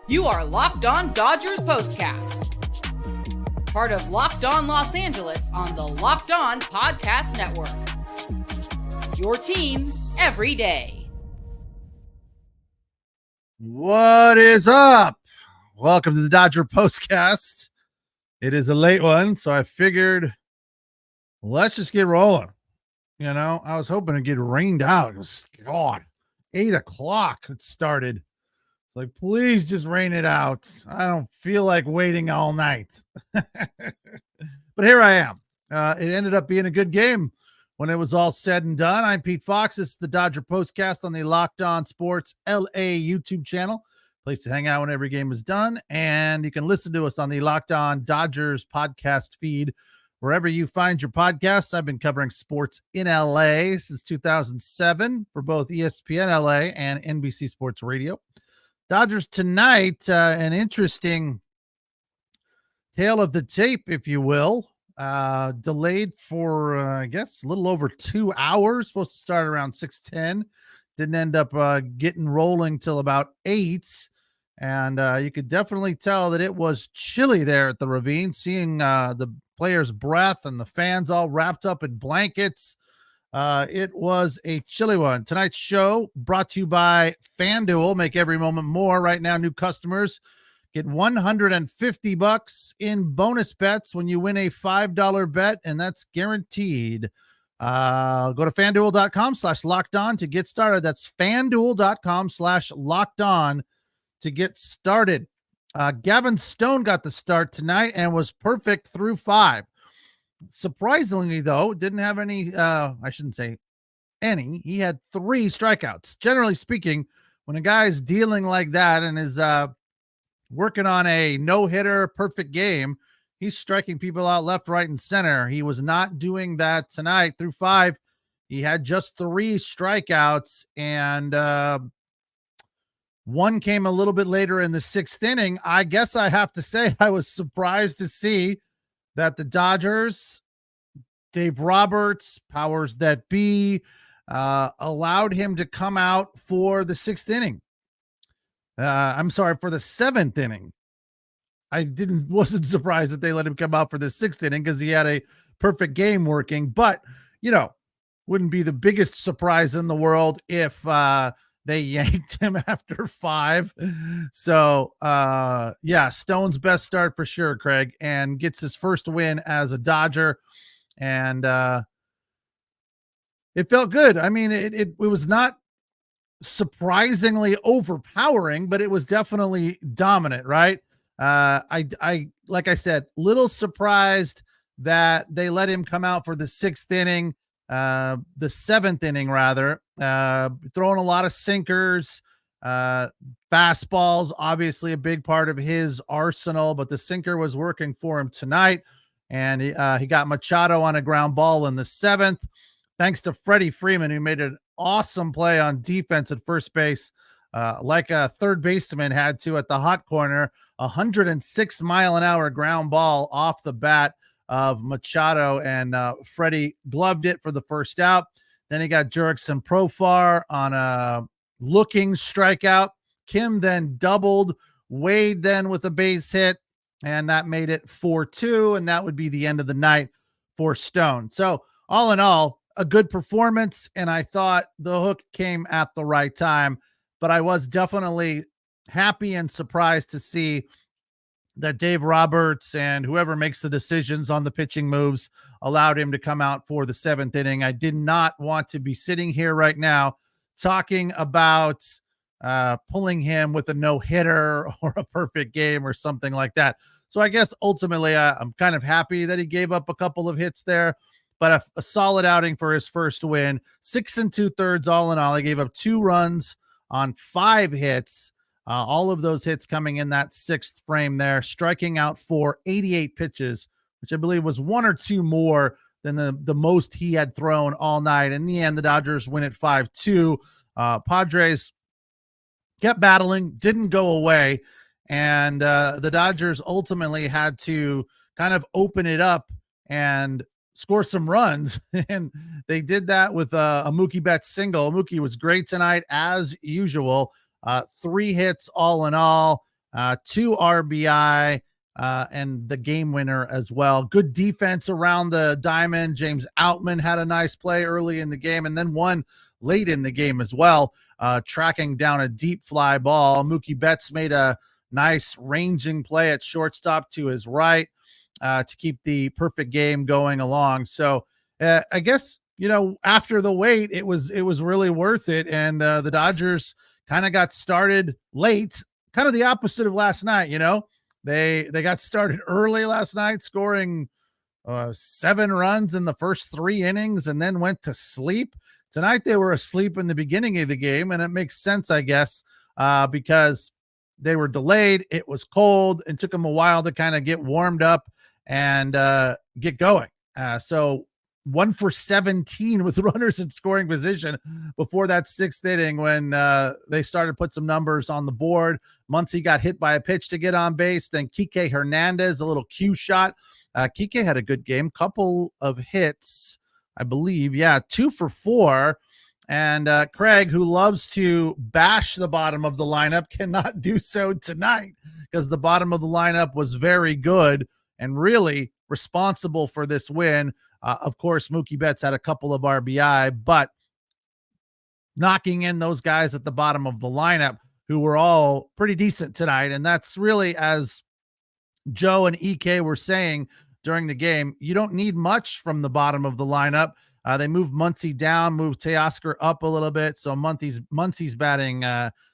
You are Locked On Dodgers Postcast, part of Locked On Los Angeles on the Locked On Podcast Network. Your team every day. What is up? Welcome to the Dodger Postcast. It is a late one, so I figured let's just get rolling. You know, I was hoping to get rained out. It was, God, 8 o'clock it started. Like, please just rain it out. I don't feel like waiting all night. But here I am. It ended up being a good game when it was all said and done. I'm Pete Fox. This is the Dodger Postcast on the Locked On Sports LA YouTube channel. Place to hang out when every game is done. And you can listen to us on the Locked On Dodgers podcast feed. Wherever you find your podcasts, I've been covering sports in LA since 2007 for both ESPN LA and NBC Sports Radio. Dodgers tonight, an interesting tale of the tape, if you will. Delayed for, I guess, a little over 2 hours. Supposed to start around 6:10. Didn't end up getting rolling till about 8. And you could definitely tell that it was chilly there at the Ravine, seeing the players' breath and the fans all wrapped up in blankets. It was a chilly one. Tonight's show brought to you by FanDuel. Make every moment more. Right now, new customers get $150 in bonus bets when you win a $5 bet, and that's guaranteed. Go to FanDuel.com/lockedon to get started. That's FanDuel.com/lockedon to get started. Gavin Stone got the start tonight and was perfect through 5. Surprisingly, though, didn't have any, I shouldn't say any. He had 3 strikeouts. Generally speaking, when a guy's dealing like that and is working on a no-hitter perfect game, he's striking people out left, right, and center. He was not doing that tonight. Through 5, he had just 3 strikeouts, and one came a little bit later in the 6th inning. I guess I have to say I was surprised to see that the Dodgers, Dave Roberts, powers that be, allowed him to come out for the 6th inning. I'm sorry, for the 7th inning. I wasn't surprised that they let him come out for the 6th inning because he had a perfect game working. But, you know, wouldn't be the biggest surprise in the world if they yanked him after 5. So, yeah, Stone's best start for sure, Craig, and gets his first win as a Dodger. And it felt good. I mean, it was not surprisingly overpowering, but it was definitely dominant, right? I like I said, little surprised that they let him come out for the 6th inning. The 7th inning rather, throwing a lot of sinkers, fastballs, obviously a big part of his arsenal, but the sinker was working for him tonight. And he got Machado on a ground ball in the 7th, thanks to Freddie Freeman, who made an awesome play on defense at first base, like a third baseman had to at the hot corner. 106-mile-an-hour ground ball off the bat of Machado, and Freddie gloved it for the first out. Then he got Jurickson Profar on a looking strikeout. Kim then doubled. Wade then with a base hit, and that made it 4-2, and that would be the end of the night for Stone. So all in all, a good performance, and I thought the hook came at the right time, but I was definitely happy and surprised to see that Dave Roberts and whoever makes the decisions on the pitching moves allowed him to come out for the 7th inning. I did not want to be sitting here right now talking about pulling him with a no-hitter or a perfect game or something like that. So I guess ultimately I'm kind of happy that he gave up a couple of hits there, but a solid outing for his first win. 6 2/3 all in all. He gave up 2 runs on 5 hits. All of those hits coming in that 6th frame there, striking out for 88 pitches, which I believe was 1 or 2 more than the most he had thrown all night. In the end, the Dodgers win at 5-2. Padres kept battling, didn't go away, and the Dodgers ultimately had to kind of open it up and score some runs, and they did that with a Mookie Betts single. Mookie was great tonight as usual. 3 hits all in all, 2 RBI, and the game winner as well. Good defense around the diamond. James Outman had a nice play early in the game, and then one late in the game as well, tracking down a deep fly ball. Mookie Betts made a nice ranging play at shortstop to his right to keep the perfect game going along. So I guess, after the wait, it was really worth it. And the Dodgers kind of got started late, kind of the opposite of last night. They got started early last night, scoring 7 runs in the first 3 innings and then went to sleep. Tonight they were asleep in the beginning of the game, and it makes sense, I guess, because they were delayed. It was cold and took them a while to kind of get warmed up and get going. So 1 for 17 with runners in scoring position before that 6th inning when they started to put some numbers on the board. Muncy got hit by a pitch to get on base. Then Kike Hernandez, a little cue shot. Kike had a good game, couple of hits, I believe. Yeah, 2 for 4. And Craig, who loves to bash the bottom of the lineup, cannot do so tonight because the bottom of the lineup was very good and really responsible for this win. Of course, Mookie Betts had a couple of RBI, but knocking in those guys at the bottom of the lineup who were all pretty decent tonight. And that's really, as Joe and EK were saying during the game, you don't need much from the bottom of the lineup. They moved Muncy down, moved Teoscar up a little bit. So Muncy's batting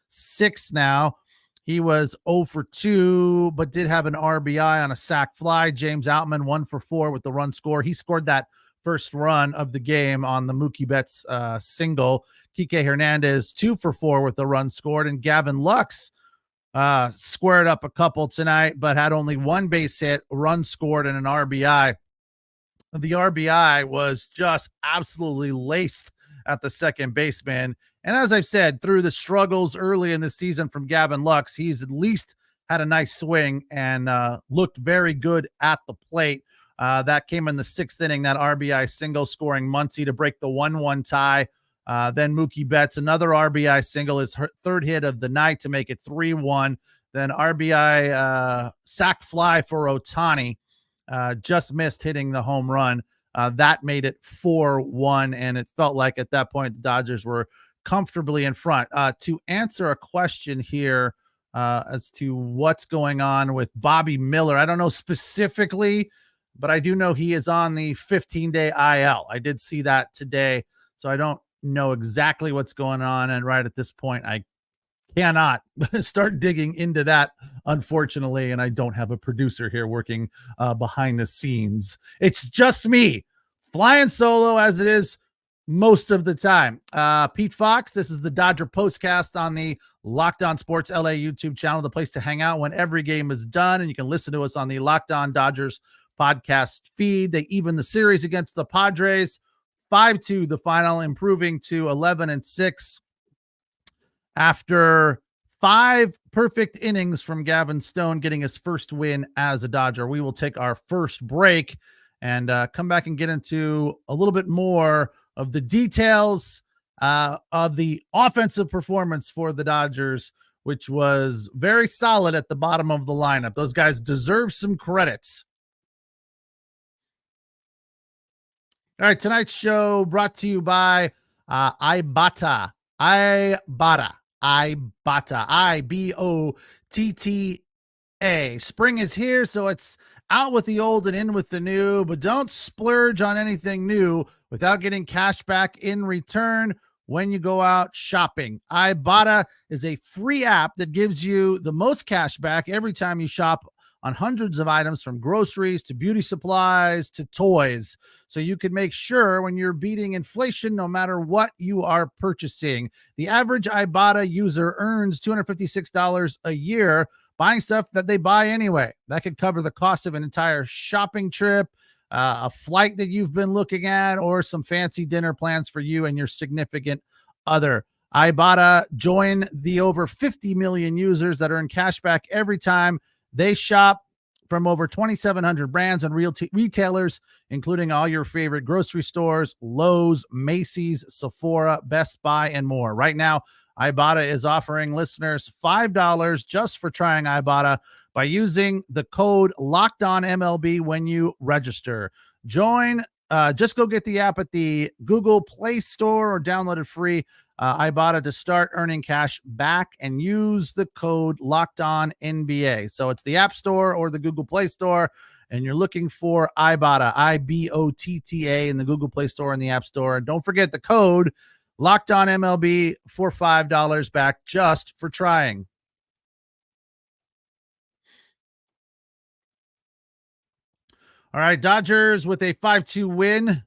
6 now. He was 0 for 2, but did have an RBI on a sac fly. James Outman 1 for 4 with the run score. He scored that first run of the game on the Mookie Betts single. Kike Hernandez 2 for 4 with the run scored, and Gavin Lux squared up a couple tonight, but had only 1 base hit, run scored, and an RBI. The RBI was just absolutely laced at the second baseman. And as I've said, through the struggles early in the season from Gavin Lux, he's at least had a nice swing and looked very good at the plate. That came in the 6th inning, that RBI single, scoring Muncy to break the 1-1 tie. Then Mookie Betts, another RBI single, his 3rd hit of the night to make it 3-1. Then RBI sac fly for Ohtani. Just missed hitting the home run. That made it 4-1, and it felt like at that point the Dodgers were comfortably in front. To answer a question here as to what's going on with Bobby Miller, I don't know specifically, but I do know he is on the 15-day IL. I did see that today, so I don't know exactly what's going on, and right at this point, I cannot start digging into that, unfortunately, and I don't have a producer here working behind the scenes. It's just me flying solo, as it is most of the time. Pete Fox, this is the Dodger Postcast on the Locked On Sports LA YouTube channel, the place to hang out when every game is done, and you can listen to us on the Locked On Dodgers podcast feed. They even the series against the Padres, 5-2 the final, improving to 11-6 after 5 perfect innings from Gavin Stone, getting his first win as a Dodger. We will take our first break and come back and get into a little bit more of the details of the offensive performance for the Dodgers, which was very solid at the bottom of the lineup. Those guys deserve some credits. All right, tonight's show brought to you by Ibotta. Ibotta. I-B-O-T-T-A. Spring is here, so it's out with the old and in with the new, but don't splurge on anything new without getting cash back in return when you go out shopping. Ibotta is a free app that gives you the most cash back every time you shop on hundreds of items, from groceries to beauty supplies to toys, so you can make sure when you're beating inflation no matter what you are purchasing. The average Ibotta user earns $256 a year buying stuff that they buy anyway. That could cover the cost of an entire shopping trip, a flight that you've been looking at, or some fancy dinner plans for you and your significant other. Ibotta, join the over 50 million users that earn cash back every time they shop. from over 2,700 brands and retailers, including all your favorite grocery stores, Lowe's, Macy's, Sephora, Best Buy, and more. Right now, Ibotta is offering listeners $5 just for trying Ibotta by using the code LOCKEDONMLB when you register. Just go get the app at the Google Play Store or download it free. Ibotta to start earning cash back and use the code LOCKEDONNBA. So it's the App Store or the Google Play Store, and you're looking for Ibotta, IBOTTA, in the Google Play Store and the App Store. And don't forget the code LOCKEDONMLB for $5 back just for trying. All right, Dodgers with a 5-2 win.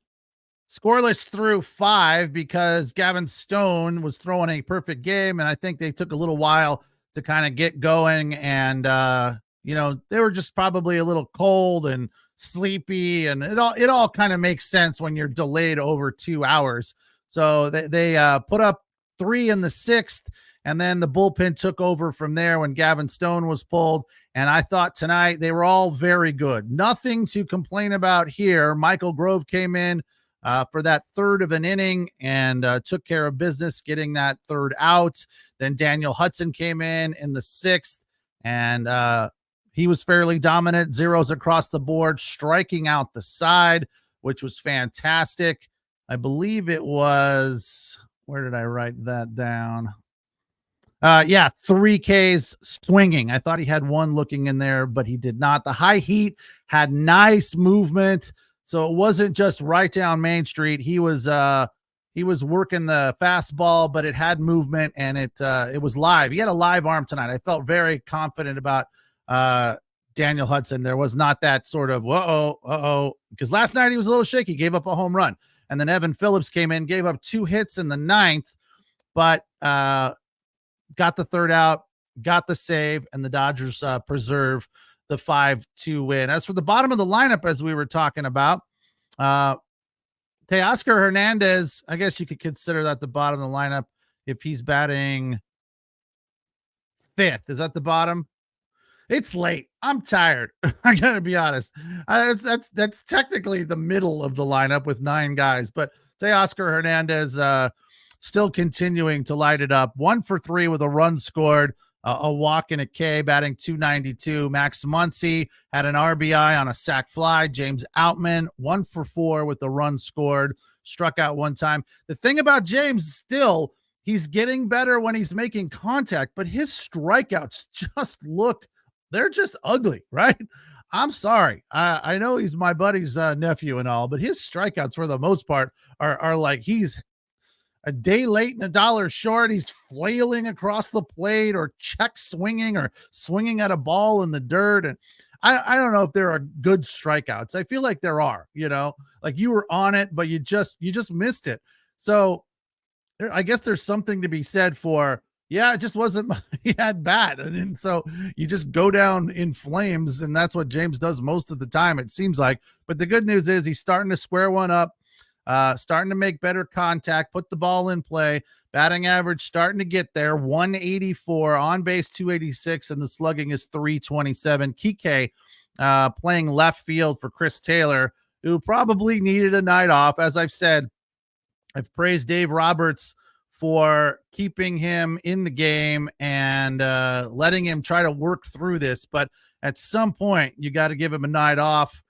Scoreless through 5 because Gavin Stone was throwing a perfect game, and I think they took a little while to kind of get going, and they were just probably a little cold and sleepy, and it all kind of makes sense when you're delayed over 2 hours. So they put up 3 in the 6th, and then the bullpen took over from there when Gavin Stone was pulled. And I thought tonight they were all very good. Nothing to complain about here. Michael Grove came in for that third of an inning and took care of business, getting that third out. Then Daniel Hudson came in the 6th, and he was fairly dominant. Zeros across the board, striking out the side, which was fantastic. I believe it was, where did I write that down? 3 Ks swinging. I thought he had one looking in there, but he did not. The high heat had nice movement, so it wasn't just right down Main Street. He was working the fastball, but it had movement, and it was live. He had a live arm tonight. I felt very confident about Daniel Hudson. There was not that sort of because last night he was a little shaky, gave up a home run, and then Evan Phillips came in, gave up 2 hits in the 9th, but got the third out, got the save, and the Dodgers preserve the 5-2 win. As for the bottom of the lineup, as we were talking about, Teoscar Hernandez, I guess you could consider that the bottom of the lineup if he's batting 5th. Is that the bottom? It's late. I'm tired. I gotta be honest. That's technically the middle of the lineup with 9 guys, but Teoscar Hernandez still continuing to light it up. 1 for 3 with a run scored, a walk and a K, batting .292. Max Muncy had an RBI on a sac fly. James Outman 1 for 4 with a run scored, struck out 1 time. The thing about James, still, he's getting better when he's making contact, but his strikeouts they're just ugly, right? I'm sorry. I know he's my buddy's nephew and all, but his strikeouts for the most part are like he's a day late and a dollar short. He's flailing across the plate or check swinging or swinging at a ball in the dirt. And I don't know if there are good strikeouts. I feel like there are, like you were on it, but you just missed it. So I guess there's something to be said for, it just wasn't he had bat. And so you just go down in flames. And that's what James does most of the time, it seems like. But the good news is he's starting to square one up. Starting to make better contact, put the ball in play, batting average starting to get there, 184, on base 286, and the slugging is 327. Kike playing left field for Chris Taylor, who probably needed a night off. As I've said, I've praised Dave Roberts for keeping him in the game and letting him try to work through this, but at some point you got to give him a night off.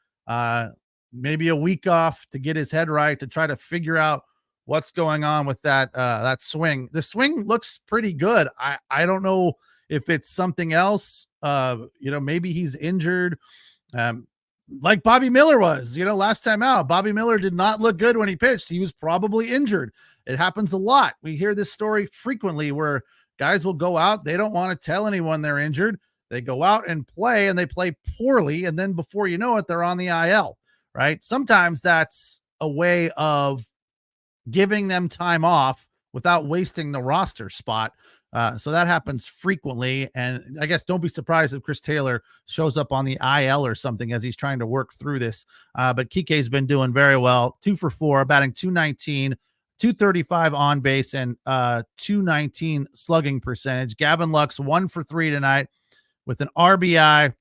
Maybe a week off to get his head right, to try to figure out what's going on with that swing. The swing looks pretty good. I don't know if it's something else. Maybe he's injured. Like Bobby Miller was, last time out. Bobby Miller did not look good when he pitched. He was probably injured. It happens a lot. We hear this story frequently where guys will go out. They don't want to tell anyone they're injured. They go out and play, and they play poorly. And then before you know it, they're on the IL. Right? Sometimes that's a way of giving them time off without wasting the roster spot. So that happens frequently. And I guess don't be surprised if Chris Taylor shows up on the IL or something as he's trying to work through this. But Kike's been doing very well. 2 for 4, batting .219, 235 on base, and .219 slugging percentage. Gavin Lux 1 for 3 tonight with an RBI,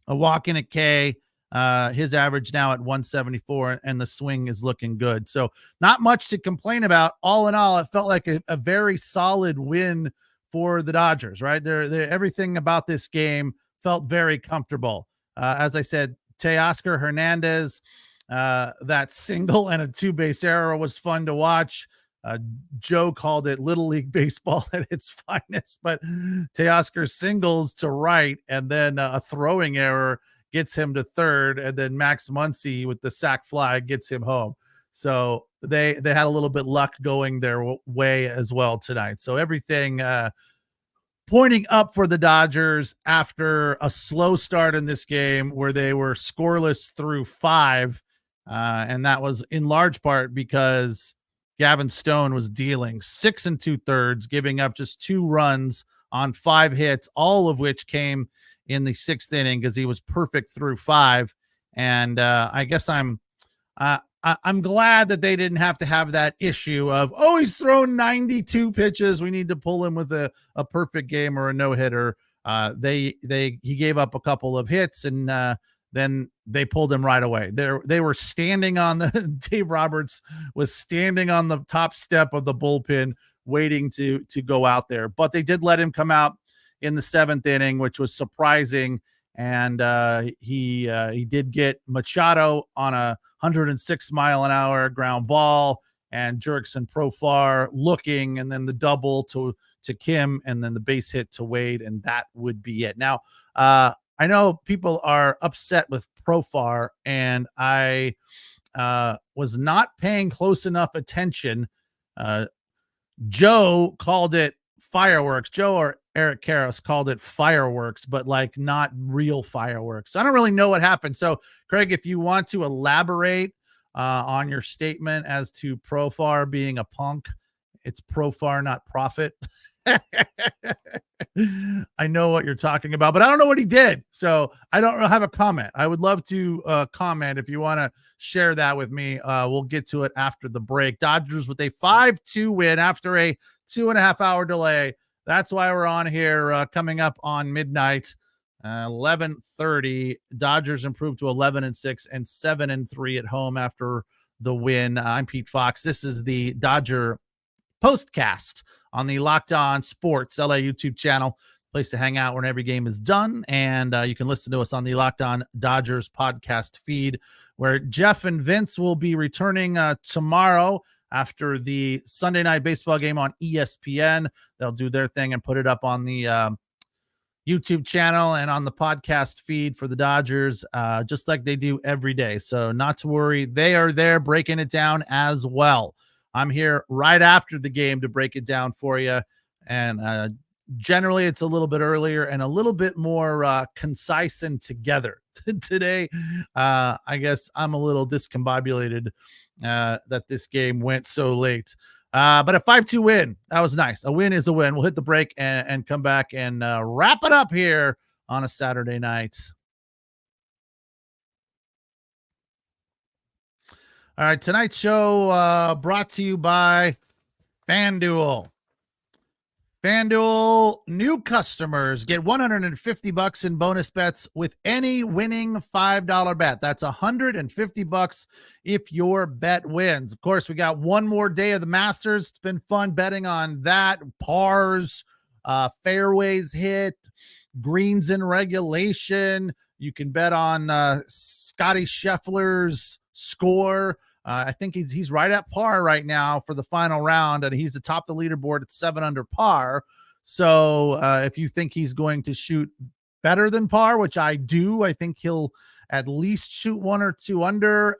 a walk and a K. His average now at 174, and the swing is looking good. So not much to complain about. All in all, it felt like a very solid win for the Dodgers, right? Everything about this game felt very comfortable. As I said, Teoscar Hernandez, that single and a 2-base error was fun to watch. Joe called it Little League Baseball at its finest, but Teoscar singles to right, and then a throwing error gets him to third, and then Max Muncy with the sac fly gets him home. So they had a little bit luck going their way as well tonight. So everything pointing up for the Dodgers after a slow start in this game where they were scoreless through 5. And that was in large part because Gavin Stone was dealing 6 2/3, giving up just 2 runs on 5 hits, all of which came in the 6th inning because he was perfect through 5. And I guess I'm glad that they didn't have to have that issue of, he's thrown 92 pitches, we need to pull him with a perfect game or a no-hitter. He gave up a couple of hits, and then they pulled him right away. They were standing on Dave Roberts was standing on the top step of the bullpen waiting to go out there, but they did let him come out in the 7th inning, which was surprising. And he did get Machado on a 106-mile-an-hour ground ball, and Jurickson Profar looking, and then the double to Kim, and then the base hit to Wade, and that would be it. Now, I know people are upset with Profar, and I was not paying close enough attention. Joe called it fireworks. Joe or Eric Karros called it fireworks, but like not real fireworks. I don't really know what happened. So, Craig, if you want to elaborate on your statement as to Profar being a punk, it's Profar, not profit. I know what you're talking about, but I don't know what he did. So I don't have a comment. I would love to comment if you want to share that with me. We'll get to it after the break. Dodgers with a 5-2 win after a 2.5-hour delay. That's why we're on here coming up on midnight, 11:30. Dodgers improved to 11-6 and 7-3 at home after the win. I'm Pete Fox. This is the Dodger Postcast on the Locked On Sports LA YouTube channel. Place to hang out when every game is done. And you can listen to us on the Locked On Dodgers podcast feed, where Jeff and Vince will be returning tomorrow after the Sunday night baseball game on ESPN. They'll do their thing and put it up on the YouTube channel and on the podcast feed for the Dodgers, just like they do every day. So not to worry. They are there breaking it down as well. I'm here right after the game to break it down for you. And generally it's a little bit earlier and a little bit more concise and together. Today, I guess I'm a little discombobulated that this game went so late. But a 5-2 win, that was nice. A win is a win. We'll hit the break and come back and wrap it up here on a Saturday night. All right, tonight's show brought to you by FanDuel. FanDuel new customers get $150 in bonus bets with any winning $5 bet. That's $150 if your bet wins. Of course, we got one more day of the Masters. It's been fun betting on that. Pars, fairways hit, greens in regulation. You can bet on Scotty Scheffler's score. I think he's right at par right now for the final round, and he's atop the leaderboard at 7 under par. So if you think he's going to shoot better than par, which I do, I think he'll at least shoot 1 or 2 under,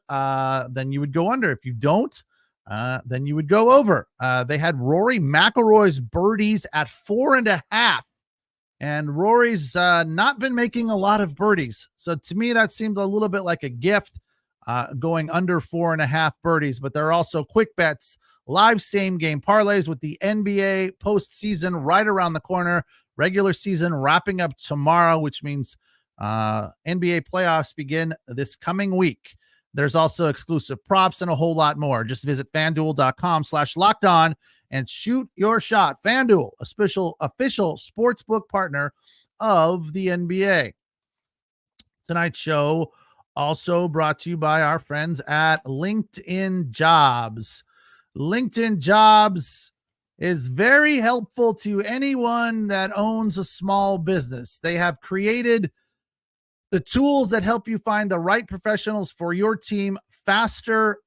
then you would go under. If you don't, then you would go over. They had Rory McIlroy's birdies at 4.5, and Rory's not been making a lot of birdies. So to me, that seemed a little bit like a gift. Going under 4.5 birdies, but there are also quick bets, live same game parlays with the NBA postseason right around the corner. Regular season wrapping up tomorrow, which means NBA playoffs begin this coming week. There's also exclusive props and a whole lot more. Just visit FanDuel.com/lockedon and shoot your shot. FanDuel, official sportsbook partner of the NBA. Tonight's show also brought to you by our friends at LinkedIn Jobs. LinkedIn Jobs is very helpful to anyone that owns a small business. They have created the tools that help you find the right professionals for your team faster,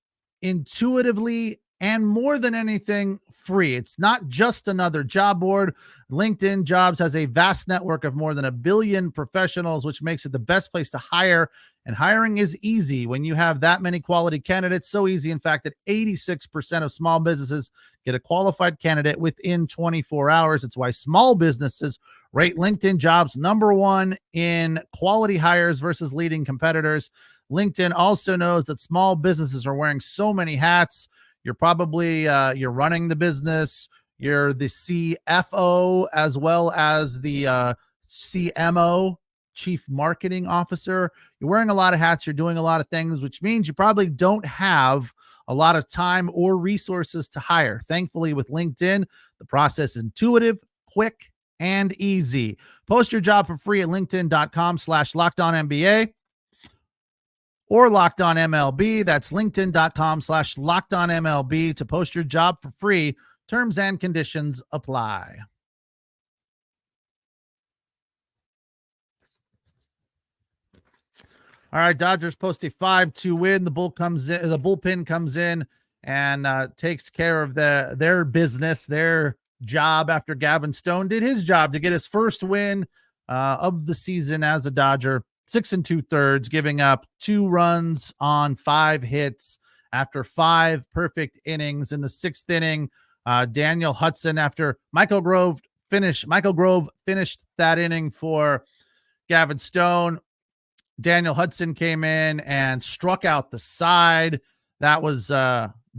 intuitively, and more than anything, free. It's not just another job board. LinkedIn Jobs has a vast network of more than 1 billion professionals, which makes it the best place to hire. And hiring is easy when you have that many quality candidates. So easy, in fact, that 86% of small businesses get a qualified candidate within 24 hours. It's why small businesses rate LinkedIn Jobs #1 in quality hires versus leading competitors. LinkedIn also knows that small businesses are wearing so many hats. You're probably you're running the business. You're the CFO as well as the CMO, Chief Marketing Officer. You're wearing a lot of hats. You're doing a lot of things, which means you probably don't have a lot of time or resources to hire. Thankfully, with LinkedIn, the process is intuitive, quick, and easy. Post your job for free at linkedin.com/LockedOnNBA. or Locked On MLB. That's linkedin.com/LockedOnMLB to post your job for free. Terms and conditions apply. All right, Dodgers post a 5-2 win. The bullpen comes in and takes care of their business, their job after Gavin Stone did his job to get his first win of the season as a Dodger. 6 2/3, giving up 2 runs on 5 hits after 5 perfect innings. In the 6th inning, Daniel Hudson, after Michael Grove finished that inning for Gavin Stone. Daniel Hudson came in and struck out the side. That was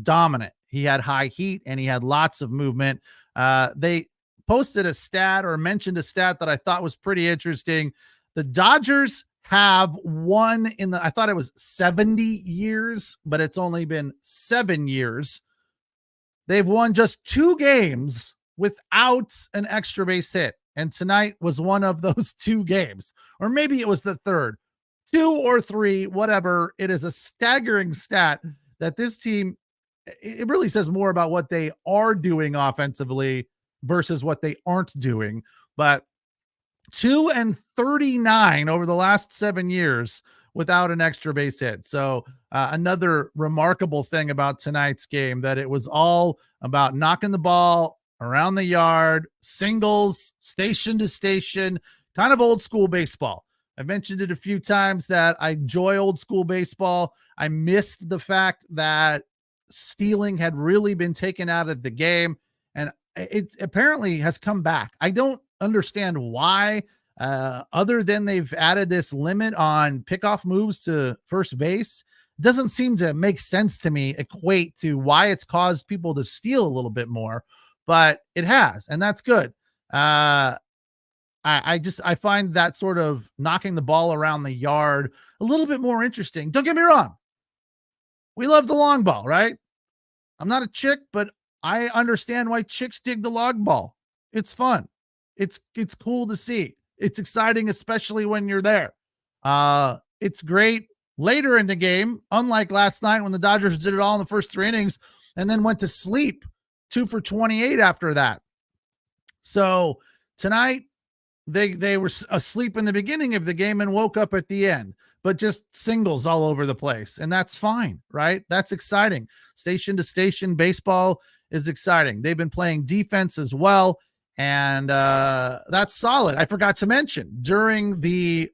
dominant. He had high heat and he had lots of movement. They posted a stat or mentioned a stat that I thought was pretty interesting. The Dodgers have won I thought it was 70 years, but it's only been 7 years. They've won just 2 games without an extra base hit. And tonight was one of those 2 games, or maybe it was the third, 2 or 3, whatever. It is a staggering stat that this team, it really says more about what they are doing offensively versus what they aren't doing. But 2-39 over the last 7 years without an extra base hit. So another remarkable thing about tonight's game, that it was all about knocking the ball around the yard, singles, station to station, kind of old school baseball. I've mentioned it a few times that I enjoy old school baseball. I missed the fact that stealing had really been taken out of the game, and it apparently has come back. I don't understand why, other than they've added this limit on pickoff moves to first base. It doesn't seem to make sense to me, equate to why it's caused people to steal a little bit more, but it has, and that's good. I find that sort of knocking the ball around the yard a little bit more interesting. Don't get me wrong. We love the long ball, right? I'm not a chick, but I understand why chicks dig the long ball. It's fun. It's cool to see. It's exciting, especially when you're there. It's great later in the game, unlike last night when the Dodgers did it all in the first 3 innings and then went to sleep 2 for 28 after that. So tonight, they were asleep in the beginning of the game and woke up at the end, but just singles all over the place. And that's fine, right? That's exciting. Station to station baseball is exciting. They've been playing defense as well, and that's solid. I forgot to mention, during the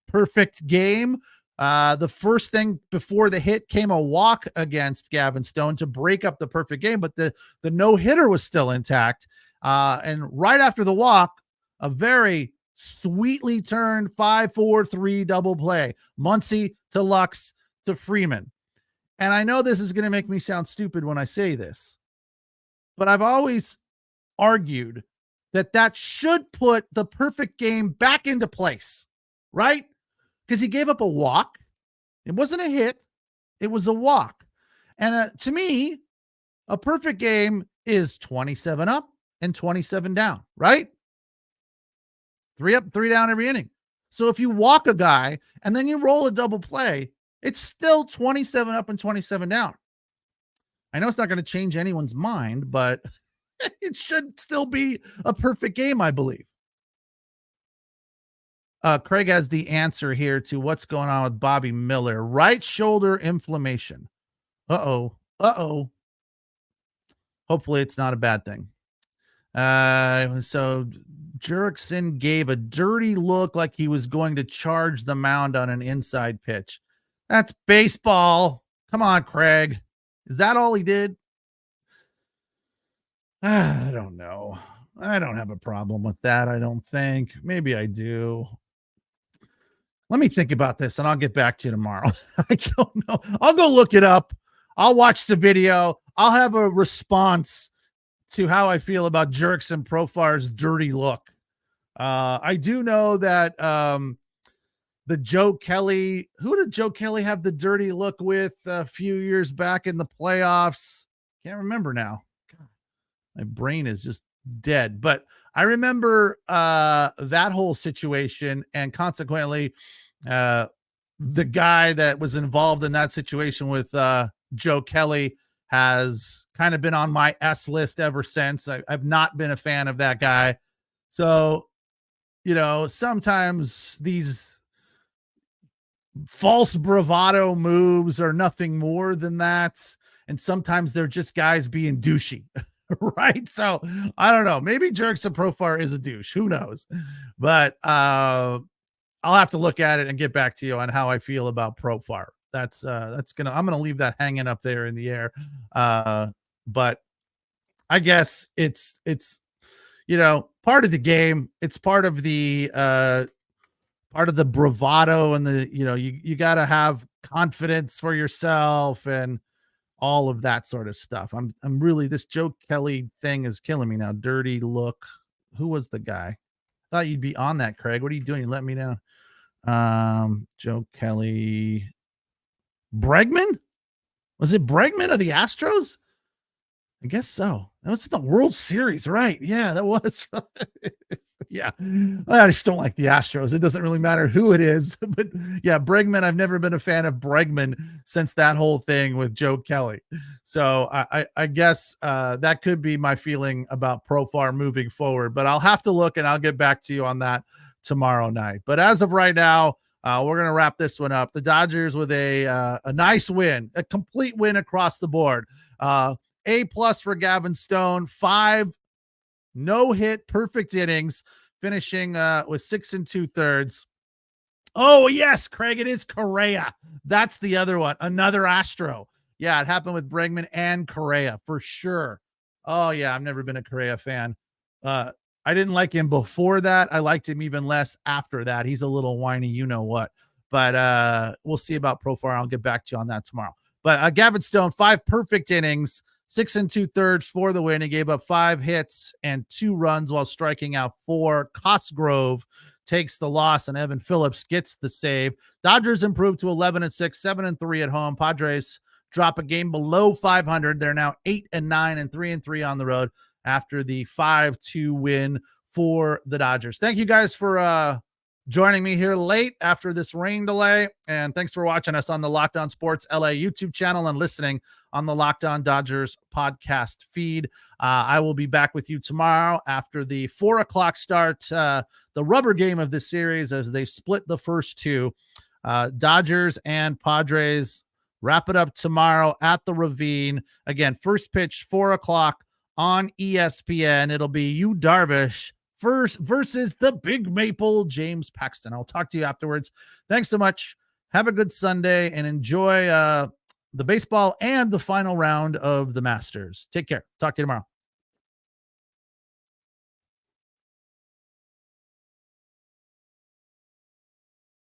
perfect game, the first thing before the hit came a walk against Gavin Stone to break up the perfect game, but the no-hitter was still intact. And right after the walk, a very sweetly turned 5-4-3 double play. Muncy to Lux to Freeman. And I know this is going to make me sound stupid when I say this, but I've always argued that should put the perfect game back into place, right? Because he gave up a walk. It wasn't a hit. It was a walk. And to me, a perfect game is 27 up and 27 down, right? 3 up, 3 down every inning. So if you walk a guy and then you roll a double play, it's still 27 up and 27 down. I know it's not going to change anyone's mind, but it should still be a perfect game, I believe. Craig has the answer here to what's going on with Bobby Miller. Right shoulder inflammation. Uh-oh. Hopefully it's not a bad thing. So Jurickson gave a dirty look like he was going to charge the mound on an inside pitch. That's baseball. Come on, Craig. Is that all he did? I don't know. I don't have a problem with that, I don't think. Maybe I do. Let me think about this and I'll get back to you tomorrow. I don't know. I'll go look it up. I'll watch the video. I'll have a response to how I feel about Jurickson Profar's dirty look. I do know that the Joe Kelly, who did Joe Kelly have the dirty look with a few years back in the playoffs? Can't remember now. God, my brain is just dead. But I remember that whole situation, and consequently, the guy that was involved in that situation with Joe Kelly has kind of been on my S list ever since. I've not been a fan of that guy. So, you know, sometimes these false bravado moves are nothing more than that. And sometimes they're just guys being douchey, right? So I don't know. Maybe Jurickson Profar is a douche. Who knows? But I'll have to look at it and get back to you on how I feel about Profar. I'm gonna leave that hanging up there in the air. But I guess it's you know, part of the game. It's part of the bravado and the, you know, you got to have confidence for yourself and all of that sort of stuff. I'm really, this Joe Kelly thing is killing me now. Dirty look. Who was the guy? Thought you'd be on that, Craig. What are you doing? You let me down. Joe Kelly. Bregman? Was it Bregman of the Astros? I guess so. That was the World Series, right? Yeah, that was. Yeah. I just don't like the Astros. It doesn't really matter who it is. But yeah, Bregman, I've never been a fan of Bregman since that whole thing with Joe Kelly. So I guess that could be my feeling about Profar moving forward. But I'll have to look and I'll get back to you on that tomorrow night. But as of right now, we're going to wrap this one up. The Dodgers with a nice win, a complete win across the board. A+ for Gavin Stone, 5 no-hit perfect innings, finishing with 6 2/3. Oh, yes, Craig, it is Correa. That's the other one, another Astro. Yeah, it happened with Bregman and Correa for sure. Oh, yeah, I've never been a Correa fan. I didn't like him before that. I liked him even less after that. He's a little whiny, you know what. But we'll see about Profar. I'll get back to you on that tomorrow. But Gavin Stone, 5 perfect innings, 6 2/3 for the win. He gave up 5 hits and 2 runs while striking out 4. Cosgrove takes the loss, and Evan Phillips gets the save. Dodgers improved to 11-6, 7-3 at home. Padres drop a game below 500. They're now 8-9 and 3-3 on the road after the 5-2 win for the Dodgers. Thank you guys for joining me here late after this rain delay. And thanks for watching us on the Locked On Sports LA YouTube channel and listening on the Locked On Dodgers podcast feed. I will be back with you tomorrow after the 4:00 start, the rubber game of this series as they split the first 2. Dodgers and Padres wrap it up tomorrow at the Ravine. Again, first pitch, 4:00 on ESPN. It'll be Yu Darvish first versus the Big Maple, James Paxton. I'll talk to you afterwards. Thanks so much. Have a good Sunday and enjoy the baseball and the final round of the Masters. Take care. Talk to you tomorrow.